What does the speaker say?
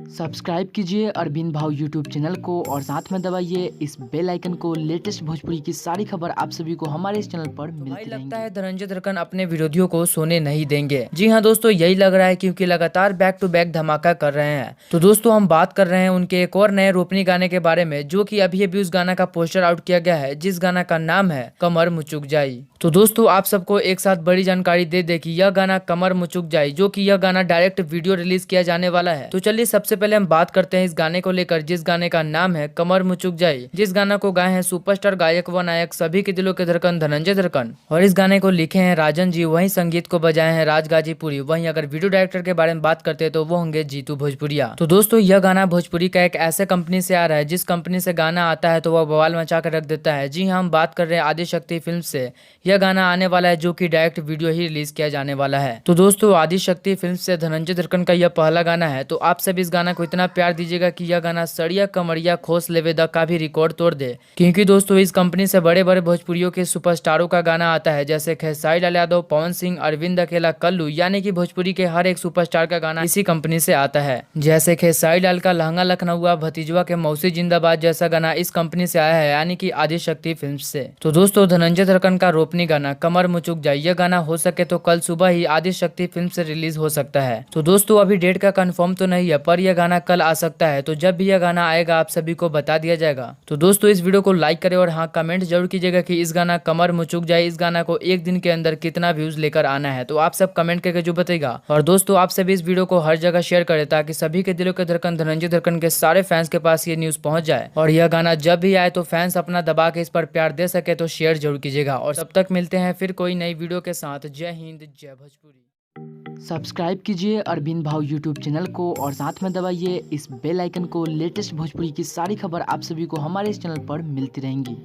Subscribe कीजिए अरविंद भाव YouTube channel को और साथ में दबाइए इस बेल आइकन को। लेटेस्ट भोजपुरी की सारी खबर आप सभी को हमारे इस चैनल पर मिलती लगता रहेंगी। है धनंजय दरकन अपने विरोधियों को सोने नहीं देंगे। जी हाँ दोस्तों, यही लग रहा है क्योंकि लगातार बैक टू बैक धमाका कर रहे हैं। तो दोस्तों हम बात कर रहे हैं उनके एक और नए रोपनी गाने के बारे में, जो कि अभी अभी उस गाना का पोस्टर आउट किया गया है, जिस गाना का नाम है कमर मुचुक जाई। तो दोस्तों आप सबको एक साथ बड़ी जानकारी दे दे कि यह गाना कमर मुचुक जाई, जो कि यह गाना डायरेक्ट वीडियो रिलीज किया जाने वाला है। तो चलिए सबसे पहले हम बात करते हैं इस गाने को लेकर, जिस गाने का नाम है कमर मुचुक जाई, जिस गाना को गाए हैं सुपरस्टार गायक व नायक सभी के दिलों के धड़कन धनंजय दरकन, और इस गाने को लिखे हैं राजन जी, वहीं संगीत को बजाए हैं राज गाजीपुरी। वहीं अगर वीडियो डायरेक्टर के बारे में बात करते हैं तो वो होंगे जीतू भोजपुरिया। तो दोस्तों यह गाना भोजपुरी का एक ऐसे कंपनी से आ रहा है, जिस कंपनी से गाना आता है तो वह बवाल मचा कर रख देता है। जी हाँ, हम बात कर रहे हैं आदिशक्ति फिल्म से यह गाना आने वाला है, जो कि डायरेक्ट वीडियो ही रिलीज किया जाने वाला है। तो दोस्तों आदिशक्ति फिल्म से धनंजय दरकन का यह पहला गाना है। तो आप सब इस गाना को इतना प्यार दीजिएगा कि यह गाना सड़िया कमरिया खोस लेवेदा का भी रिकॉर्ड तोड़ दे, क्योंकि दोस्तों इस कंपनी से बड़े बड़े भोजपुरियों के सुपरस्टारों का गाना आता है, जैसे खेसारी लाल यादव, पवन सिंह, अरविंद अकेला, कल्लू, यानी कि भोजपुरी के हर एक सुपरस्टार का गाना इसी कंपनी से आता है। जैसे खेसारी लाल का लहंगा लखनऊआ, भतीजवा के मौसी जिंदाबाद जैसा गाना इस कंपनी से आया है, यानी कि आदिशक्ति फिल्म से। तो दोस्तों धनंजय दरकन का रोपनी गाना कमर मुचुक जाए, यह गाना हो सके तो कल सुबह ही आदिशक्ति फिल्म से रिलीज हो सकता है। तो दोस्तों अभी डेट का कंफर्म तो नहीं है, पर यह गाना कल आ सकता है। तो जब भी यह गाना आएगा आप सभी को बता दिया जाएगा। तो दोस्तों इस वीडियो को लाइक करें और हाँ कमेंट जरूर कीजिएगा कि इस गाना कमर मुचुक जाए, इस गाना को एक दिन के अंदर कितना व्यूज लेकर आना है। तो आप सब कमेंट करके जो बताएगा। और दोस्तों आप सभी इस वीडियो को हर जगह शेयर करें, ताकि सभी के दिलों के धड़कन धनंजय दरकन के सारे फैंस के पास ये न्यूज पहुंच जाए। और यह गाना जब भी आए तो फैंस अपना दबा के इस पर प्यार दे सके तो शेयर जरूर कीजिएगा। और तब तक मिलते हैं फिर कोई नई वीडियो के साथ। जय हिंद, जय भोजपुरी। सब्सक्राइब कीजिए अरविंद भाव यूट्यूब चैनल को और साथ में दबाइए इस बेल आइकन को। लेटेस्ट भोजपुरी की सारी खबर आप सभी को हमारे इस चैनल पर मिलती रहेंगी।